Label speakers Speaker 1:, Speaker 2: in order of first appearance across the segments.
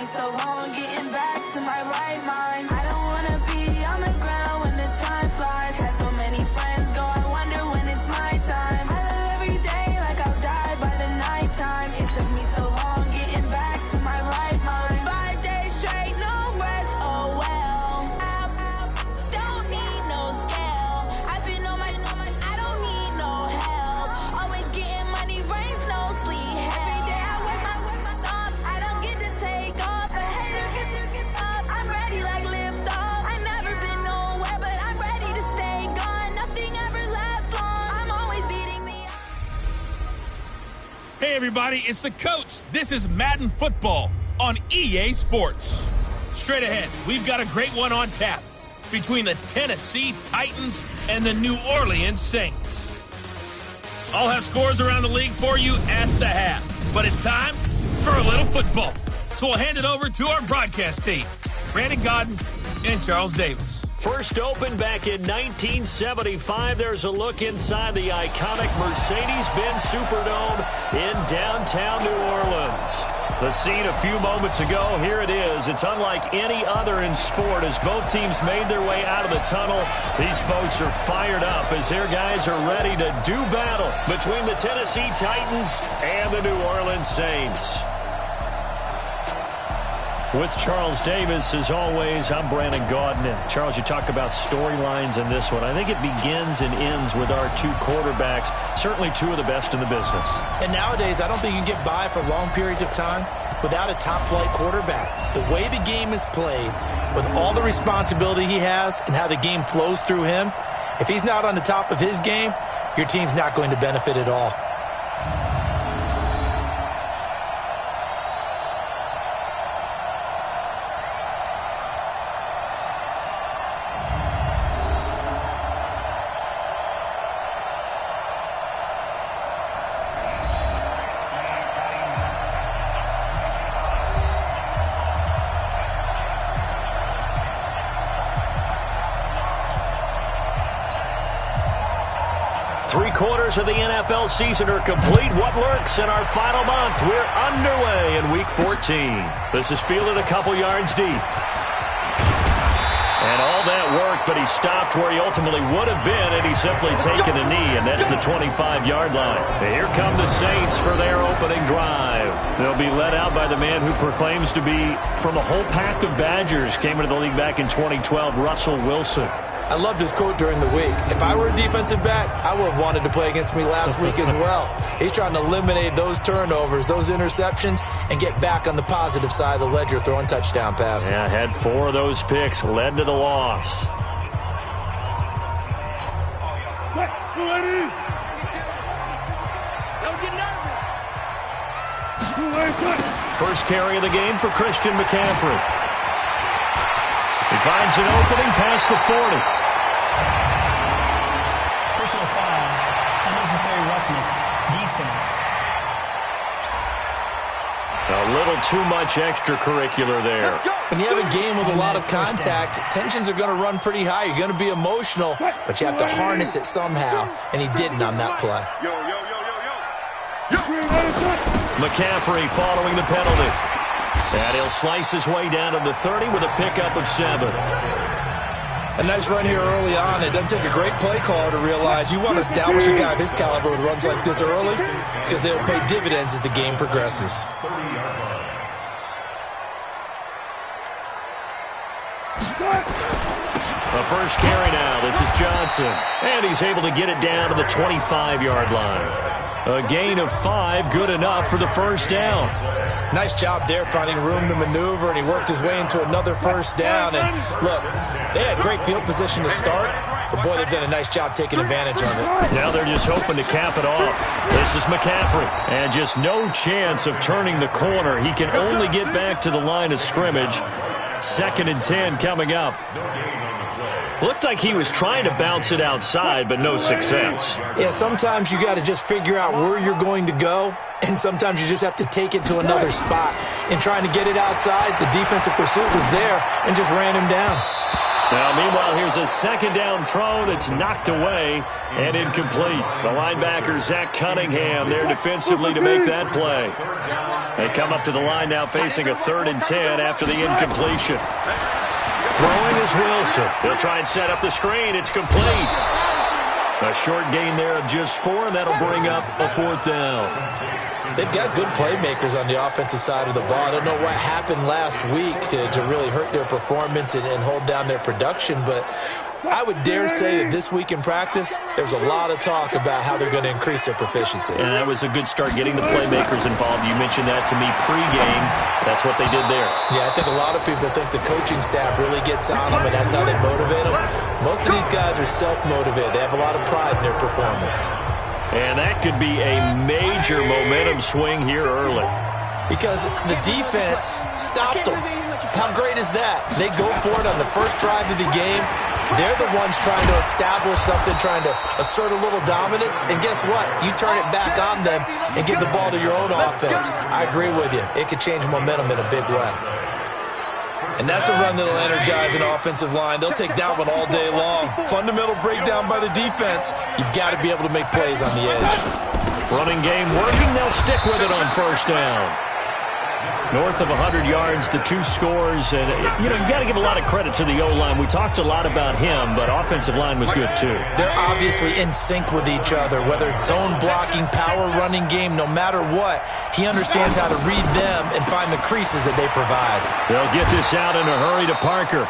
Speaker 1: me so long getting back to my right mind. I don't wanna be on the ground when the time flies. Had so many friends go, I wonder when it's my time. I live every day like I'll die by the nighttime. It took me so long getting back to my right mind. 5 days straight, no rest, oh well. I don't need no scale. I've been on my, I don't need no help. Always getting money, rain, snow, sleet, every day I work my thumb. I don't get to take off, a hater get up. I'm ready like lift off. I've never been nowhere, but I'm ready to stay gone. Nothing ever lasts long. I'm always beating the
Speaker 2: Hey everybody, it's the coach. This is Madden Football on EA Sports. Straight ahead, we've got a great one on tap between the Tennessee Titans and the New Orleans Saints. I'll have scores around the league for you at the half, but it's time for a little football. So we'll hand it over to our broadcast team, Brandon Godden and Charles Davis.
Speaker 3: First opened back in 1975. There's a look inside the iconic Mercedes-Benz Superdome in downtown New Orleans. The scene a few moments ago, here it is. It's unlike any other in sport as both teams made their way out of the tunnel. These folks are fired up as their guys are ready to do battle between the Tennessee Titans and the New Orleans Saints. With Charles Davis, as always, I'm Brandon Gaudin. And Charles, you talk about storylines in this one. I think it begins and ends with our two quarterbacks, certainly two of the best in the business.
Speaker 4: And nowadays, I don't think you can get by for long periods of time without a top-flight quarterback. The way the game is played, with all the responsibility he has and how the game flows through him, if he's not on the top of his game, your team's not going to benefit at all.
Speaker 3: Three-quarters of the NFL season are complete. What lurks in our final month? We're underway in Week 14. This is fielded a couple yards deep. And all that work, but he stopped where he ultimately would have been had he simply taken a knee, and that's the 25-yard line. And here come the Saints for their opening drive. They'll be led out by the man who proclaims to be from a whole pack of Badgers. Came into the league back in 2012, Russell Wilson.
Speaker 4: I loved his quote during the week. If I were a defensive back, I would have wanted to play against me last week as well. He's trying to eliminate those turnovers, those interceptions, and get back on the positive side of the ledger throwing touchdown passes.
Speaker 3: Yeah, had 4 of those picks, led to the loss. First carry of the game for Christian McCaffrey. He finds an opening past the 40.
Speaker 5: Personal foul, unnecessary roughness, defense.
Speaker 3: A little too much extracurricular there.
Speaker 4: When you have a game with a lot of contact, tensions are going to run pretty high. You're going to be emotional, but you have to harness it somehow, and he didn't on that play.
Speaker 3: McCaffrey following the penalty. And he'll slice his way down to the 30 with a pickup of 7.
Speaker 4: A nice run here early on. It doesn't take a great play caller to realize you want to establish a guy of his caliber with runs like this early because they'll pay dividends as the game progresses.
Speaker 3: The first carry now. This is Johnson. And he's able to get it down to the 25-yard line. A gain of 5, good enough for the first down.
Speaker 4: Nice job there finding room to maneuver, and he worked his way into another first down. And look, they had great field position to start, but boy, they've done a nice job taking advantage of it.
Speaker 3: Now they're just hoping to cap it off. This is McCaffrey, and just no chance of turning the corner. He can only get back to the line of scrimmage. 2nd and 10 coming up. Looked like he was trying to bounce it outside, but no success.
Speaker 4: Yeah, sometimes you got to just figure out where you're going to go, and sometimes you just have to take it to another spot. In trying to get it outside, the defensive pursuit was there and just ran him down.
Speaker 3: Now, meanwhile, here's a 2nd down throw that's knocked away and incomplete. The linebacker, Zach Cunningham, there defensively to make that play. They come up to the line now facing a 3rd and 10 after the incompletion. Throwing is Wilson. He'll try and set up the screen. It's complete. A short gain there of just 4, and that'll bring up a 4th down.
Speaker 4: They've got good playmakers on the offensive side of the ball. I don't know what happened last week to really hurt their performance and hold down their production, but I would dare say that this week in practice, there's a lot of talk about how they're going to increase their proficiency.
Speaker 3: And that was a good start, getting the playmakers involved. You mentioned that to me pregame. That's what they did there.
Speaker 4: Yeah, I think a lot of people think the coaching staff really gets on them, and that's how they motivate them. Most of these guys are self-motivated. They have a lot of pride in their performance.
Speaker 3: And that could be a major momentum swing here early.
Speaker 4: Because the defense stopped them. How great is that? They go for it on the first drive of the game. They're the ones trying to establish something, trying to assert a little dominance. And guess what? You turn it back on them and give the ball to your own offense. I agree with you. It could change momentum in a big way. And that's a run that'll energize an offensive line. They'll take that one all day long. Fundamental breakdown by the defense. You've got to be able to make plays on the edge.
Speaker 3: Running game working. They'll stick with it on 1st down. North of 100 yards, the 2 scores. And, you got to give a lot of credit to the O-line. We talked a lot about him, but offensive line was good too.
Speaker 4: They're obviously in sync with each other, whether it's zone blocking, power running game, no matter what. He understands how to read them and find the creases that they provide.
Speaker 3: They'll get this out in a hurry to Parker.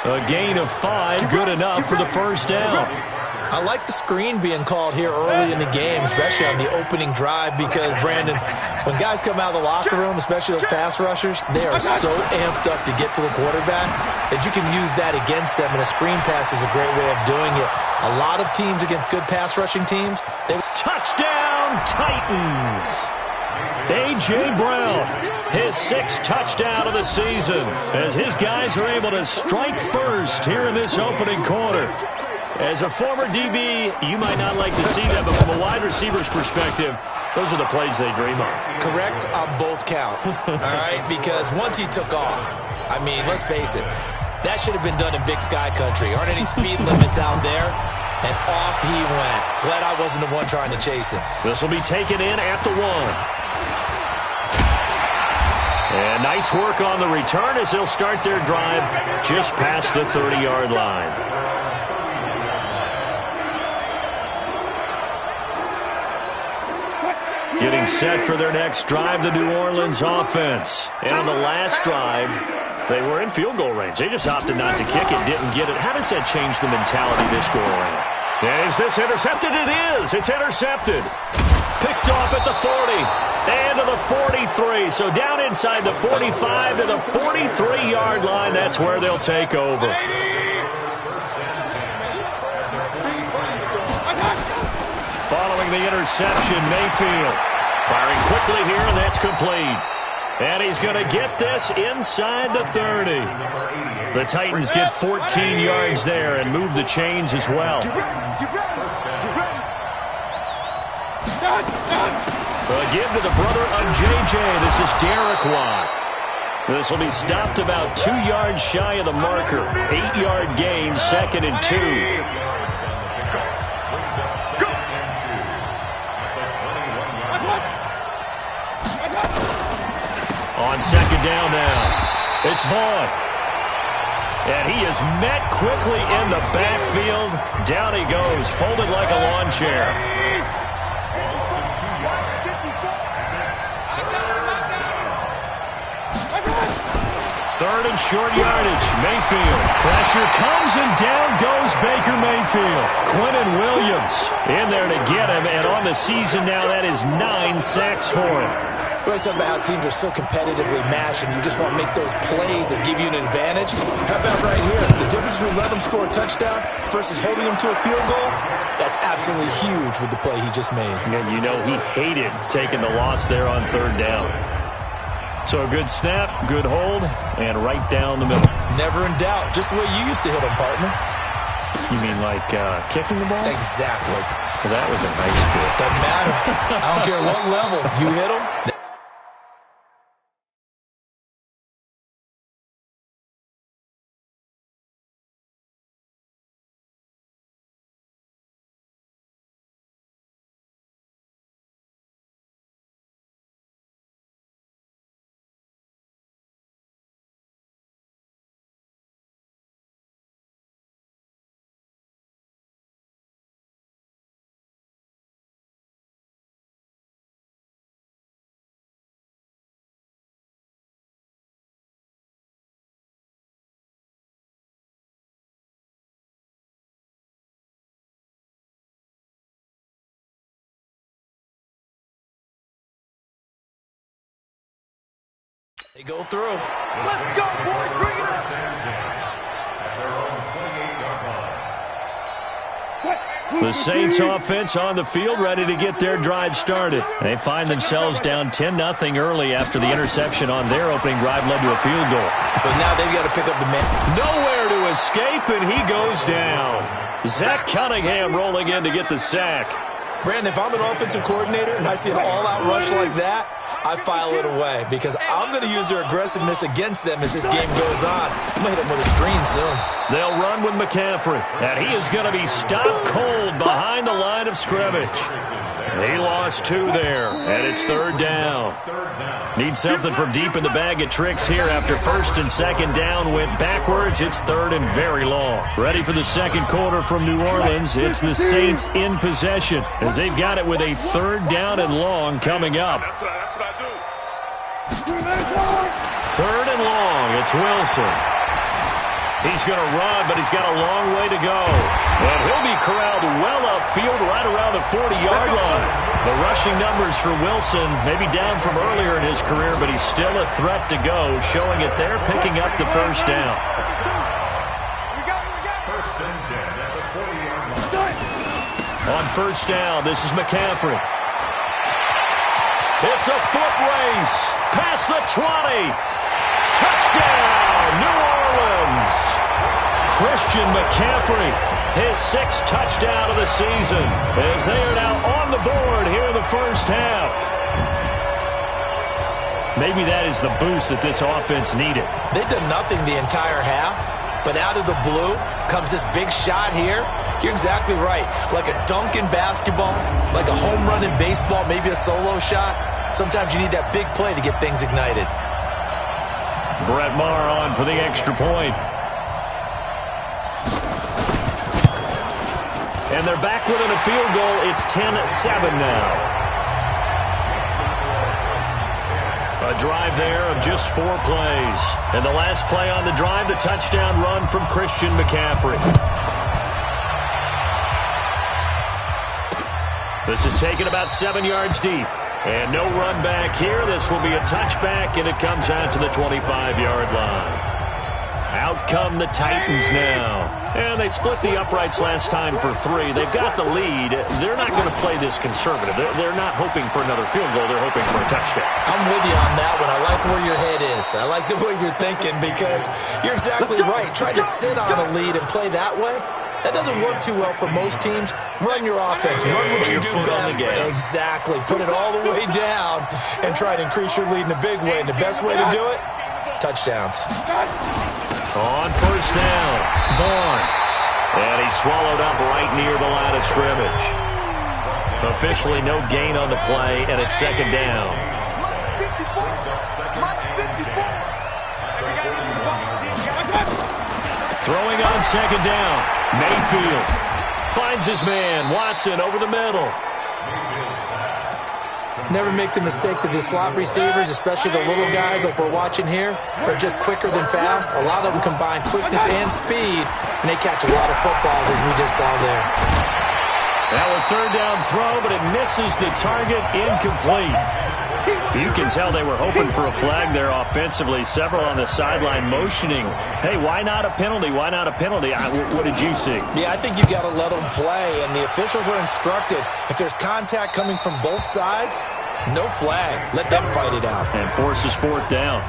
Speaker 3: A gain of 5, good enough for the 1st down.
Speaker 4: I like the screen being called here early in the game, especially on the opening drive, because, Brandon, when guys come out of the locker room, especially those pass rushers, they are so amped up to get to the quarterback that you can use that against them, and a screen pass is a great way of doing it. A lot of teams against good pass rushing teams, they...
Speaker 3: Touchdown, Titans! A.J. Brown, his 6th touchdown of the season, as his guys are able to strike first here in this opening quarter. As a former DB, you might not like to see that, but from a wide receiver's perspective, those are the plays they dream of.
Speaker 4: Correct on both counts, all right? Because once he took off, I mean, let's face it, that should have been done in Big Sky Country. Aren't any speed limits out there? And off he went. Glad I wasn't the one trying to chase him.
Speaker 3: This will be taken in at the 1. And nice work on the return as they'll start their drive just past the 30-yard line. Getting set for their next drive, the New Orleans offense. And on the last drive, they were in field goal range. They just opted not to kick it, didn't get it. How does that change the mentality this go around? Is this intercepted? It is. It's intercepted. Picked off at the 40 and to the 43. So down inside the 45 to the 43-yard line. That's where they'll take over. Following the interception, Mayfield firing quickly here, and that's complete. And he's going to get this inside the 30. The Titans get 14 yards there and move the chains as well. Again to the brother of J.J. This is Derek Watt. This will be stopped about 2 yards shy of the marker. 8-yard gain, 2nd and 2. On 2nd down now, it's Vaughn. And he is met quickly in the backfield. Down he goes, folded like a lawn chair. 3rd and short yardage. Mayfield. Pressure comes and down goes Baker Mayfield. Quentin Williams in there to get him. And on the season now, that is 9 sacks for him.
Speaker 4: We're talking about how teams are so competitively matched, and you just want to make those plays that give you an advantage. How about right here? The difference between letting them score a touchdown versus holding them to a field goal, that's absolutely huge with the play he just made.
Speaker 3: And you know he hated taking the loss there on 3rd down. So a good snap, good hold, and right down the middle.
Speaker 4: Never in doubt. Just the way you used to hit them, partner.
Speaker 3: You mean like kicking the ball?
Speaker 4: Exactly.
Speaker 3: Well, that was a nice bit.
Speaker 4: Doesn't matter. I don't care what level you hit them. They go through.
Speaker 6: Let's go, boys. Bring it up.
Speaker 3: The Saints offense on the field, ready to get their drive started. They find themselves down 10-0 early after the interception on their opening drive led to a field goal.
Speaker 4: So now they've got to pick up the man.
Speaker 3: Nowhere to escape, and he goes down. Zach Cunningham rolling in to get the sack.
Speaker 4: Brandon, if I'm an offensive coordinator and I see an all-out rush like that, I file it away because I'm going to use their aggressiveness against them as this game goes on. I'm going to hit them with a screen soon. They'll run with McCaffrey, and he is going to be stopped cold behind the line of scrimmage. He lost 2 there, and it's 3rd down. Need something from deep in the bag of tricks here after 1st and 2nd down went backwards. It's 3rd and very long. Ready for the second quarter from New Orleans. It's the Saints in possession as they've got it with a 3rd down and long coming up. 3rd and long. It's Wilson. He's going to run, but he's got a long way to go. And he'll be corralled well upfield right around the 40-yard line. The rushing numbers for Wilson may be down from earlier in his career, but he's still a threat to go, showing it there, picking up the 1st down. On 1st down, this is McCaffrey. It's a foot race. Past the 20. Touchdown, New Orleans. Christian McCaffrey, his 6th touchdown of the season, as they are now on the board here in the first half. Maybe that is the boost that this offense needed. They've done nothing the entire half, but out of the blue comes this big shot here. You're exactly right. Like a dunk in basketball, like a home run in baseball, maybe a solo shot. Sometimes you need that big play to get things ignited.
Speaker 3: Brett Maher on for the extra point. And they're back within a field goal. It's 10-7 now. A drive there of just 4 plays. And the last play on the drive, the touchdown run from Christian McCaffrey. This is taken about 7 yards deep. And no run back here. This will be a touchback, and it comes out to the 25-yard line. Out come the Titans now. And they split the uprights last time for 3. They've got the lead. They're not going to play this conservative. They're not hoping for another field goal. They're hoping for a touchdown.
Speaker 4: I'm with you on that one. I like where your head is. I like the way you're thinking because you're exactly right. Try to sit on a lead and play that way. That doesn't work too well for most teams. Run your offense. Run what you do best. Exactly. Put it all the way down and try to increase your lead in a big way. And the best way to do it, touchdowns.
Speaker 3: On 1st down, Vaughn. And he's swallowed up right near the line of scrimmage. Officially no gain on the play, and it's 2nd down. Throwing on 2nd down. Mayfield finds his man. Watson over the middle.
Speaker 4: Never make the mistake that the slot receivers, especially the little guys like we're watching here, are just quicker than fast. A lot of them combine quickness and speed, and they catch a lot of footballs, as we just saw there.
Speaker 3: Now a 3rd down throw, but it misses the target. Incomplete. You can tell they were hoping for a flag there offensively. Several on the sideline motioning. Hey, why not a penalty? Why not a penalty? What did you see?
Speaker 4: Yeah, I think you got to let them play, and the officials are instructed. If there's contact coming from both sides, no flag. Let them fight it out.
Speaker 3: And forces 4th down.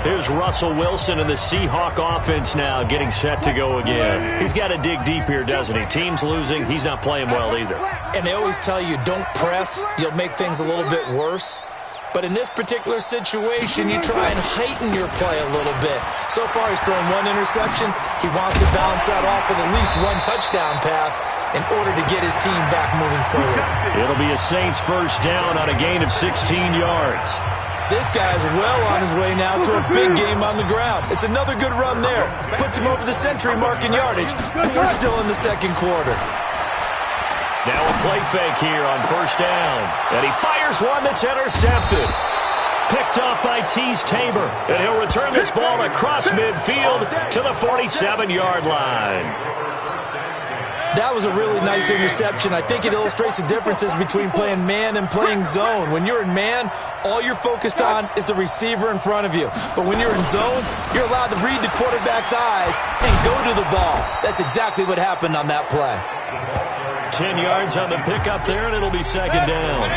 Speaker 3: Here's Russell Wilson and the Seahawk offense now getting set to go again. He's got to dig deep here, doesn't he? Team's losing. He's not playing well either.
Speaker 4: And they always tell you, don't press. You'll make things a little bit worse. But in this particular situation, you try and heighten your play a little bit. So far, he's thrown 1 interception. He wants to balance that off with at least 1 touchdown pass in order to get his team back moving forward.
Speaker 3: It'll be a Saints 1st down on a gain of 16 yards.
Speaker 4: This guy's well on his way now to a big game on the ground. It's another good run there. Puts him over the century mark in yardage. We're still in the 2nd quarter.
Speaker 3: Now a play fake here on 1st down. And he fires one that's intercepted. Picked off by Tease Tabor. And he'll return this ball across midfield to the 47-yard line.
Speaker 4: That was a really nice interception. I think it illustrates the differences between playing man and playing zone. When you're in man, all you're focused on is the receiver in front of you. But when you're in zone, you're allowed to read the quarterback's eyes and go to the ball. That's exactly what happened on that play.
Speaker 3: 10 yards on the pickup there, and it'll be second down.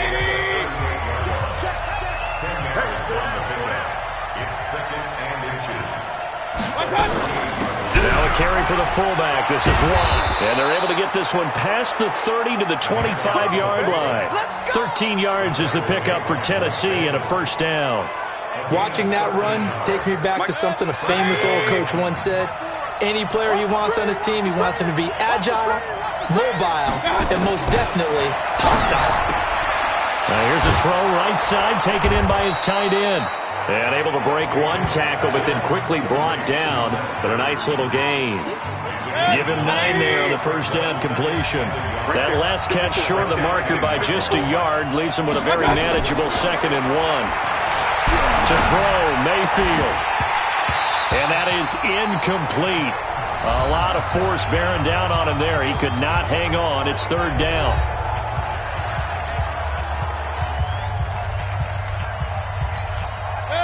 Speaker 3: Now a carry for the fullback. This is Watt. And they're able to get this one past the 30 to the 25-yard line. 13 yards is the pickup for Tennessee and a first down.
Speaker 4: Watching that run takes me back to something a famous old coach once said. Any player he wants on his team, he wants him to be agile, mobile, and most definitely hostile.
Speaker 3: Now here's a throw right side, taken in by his tight end. And able to break one tackle, but then quickly brought down. But a nice little gain. Give him 9 there on the first down completion. That last catch short of the marker by just a yard leaves him with a very manageable 2nd and 1. To throw, Mayfield. And that is incomplete. A lot of force bearing down on him there. He could not hang on. It's 3rd down.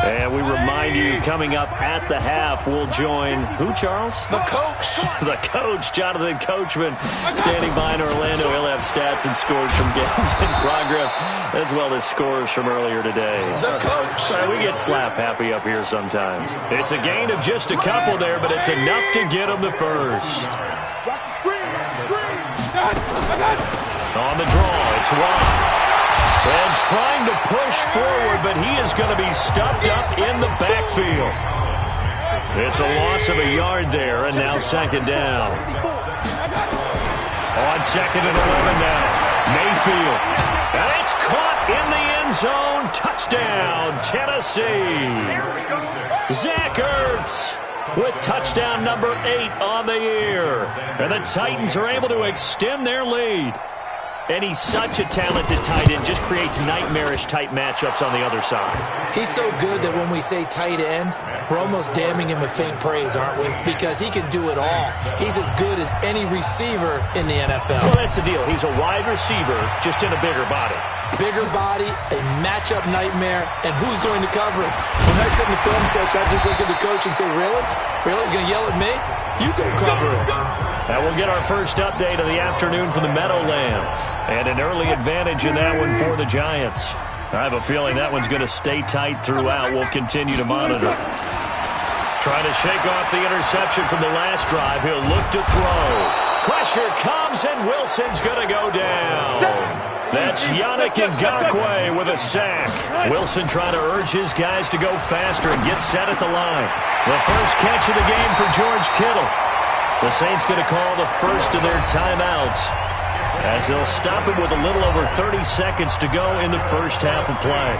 Speaker 3: And we remind you, coming up at the half, we'll join who, Charles?
Speaker 4: The coach.
Speaker 3: The coach, Jonathan Coachman, standing by in Orlando. He'll have stats and scores from games in progress, as well as scores from earlier today.
Speaker 4: The coach.
Speaker 3: We get slap happy up here sometimes. It's a gain of just a couple there, but it's enough to get him the first. On the draw, it's Watt. And trying to push forward, but he is going to be stuffed up in the backfield. It's a loss of a yard there, and now 2nd down. On 2nd and 11 now, Mayfield. And it's caught in the end zone. Touchdown, Tennessee. Zach Ertz with touchdown number 8 on the year. And the Titans are able to extend their lead. And he's such a talented tight end, just creates nightmarish-type matchups on the other side.
Speaker 4: He's so good that when we say tight end, we're almost damning him with faint praise, aren't we? Because he can do it all. He's as good as any receiver in the NFL.
Speaker 3: Well, that's the deal. He's a wide receiver, just in a bigger body.
Speaker 4: Bigger body, a matchup nightmare, and who's going to cover it? When I sit in the film session, I just look at the coach and say, really? Really? You're going to yell at me? You go cover it.
Speaker 3: And we'll get our first update of the afternoon from the Meadowlands. And an early advantage in that one for the Giants. I have a feeling that one's going to stay tight throughout. We'll continue to monitor. Trying to shake off the interception from the last drive. He'll look to throw. Pressure comes, and Wilson's going to go down. That's Yannick Ngakoue with a sack. Wilson trying to urge his guys to go faster and get set at the line. The first catch of the game for George Kittle. The Saints going to call the first of their timeouts as they'll stop it with a little over 30 seconds to go in the first half of play.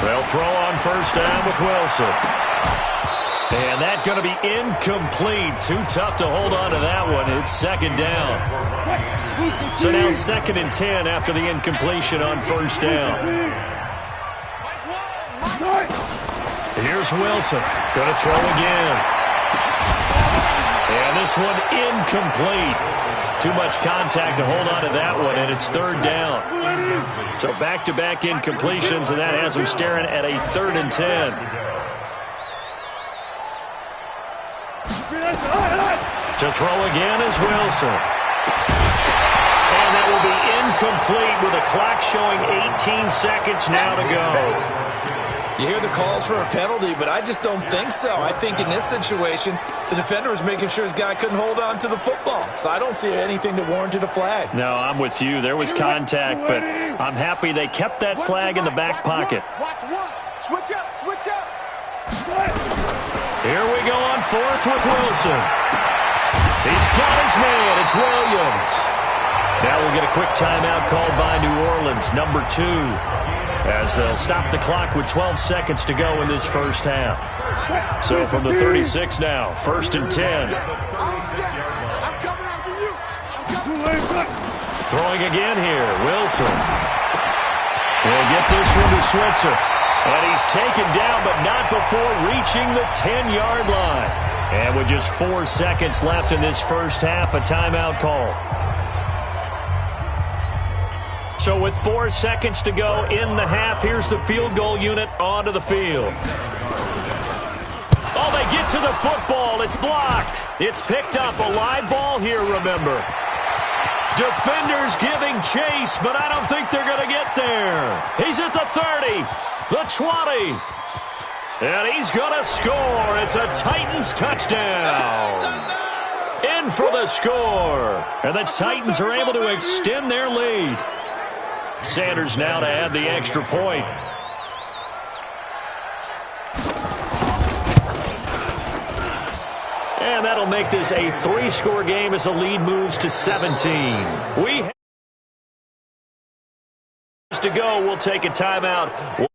Speaker 3: They'll throw on first down with Wilson. And that's going to be incomplete. Too tough to hold on to that one. It's 2nd down. So now 2nd and 10 after the incompletion on first down. Here's Wilson. Going to throw again. And this one incomplete. Too much contact to hold on to that one, and it's 3rd down. So back-to-back incompletions, and that has them staring at a 3rd and 10. To throw again is Wilson. And that will be incomplete with a clock showing 18 seconds now to go.
Speaker 4: You hear the calls for a penalty, but I just don't think so. I think in this situation, the defender was making sure his guy couldn't hold on to the football. So I don't see anything that warranted a flag.
Speaker 3: No, I'm with you. There was contact, but I'm happy they kept that flag in the back pocket.
Speaker 6: Watch one. Switch up. Switch up.
Speaker 3: Here we go on 4th with Wilson. He's got his man. It's Williams. Now we'll get a quick timeout called by New Orleans, number 2. As they'll stop the clock with 12 seconds to go in this first half. So from the 36 now, 1st and 10. Throwing again here, Wilson. He'll get this one to Switzer. And he's taken down, but not before reaching the 10-yard line. And with just 4 seconds left in this first half, a timeout call. So with 4 seconds to go in the half, here's the field goal unit onto the field. Oh, they get to the football. It's blocked. It's picked up. A live ball here, remember. Defenders giving chase, but I don't think they're going to get there. He's at the 30, the 20, and he's going to score. It's a Titans touchdown. In for the score. And the Titans are able to extend their lead. Sanders now to add the extra point. And that'll make this a 3-score game as the lead moves to 17. We have to go. We'll take a timeout.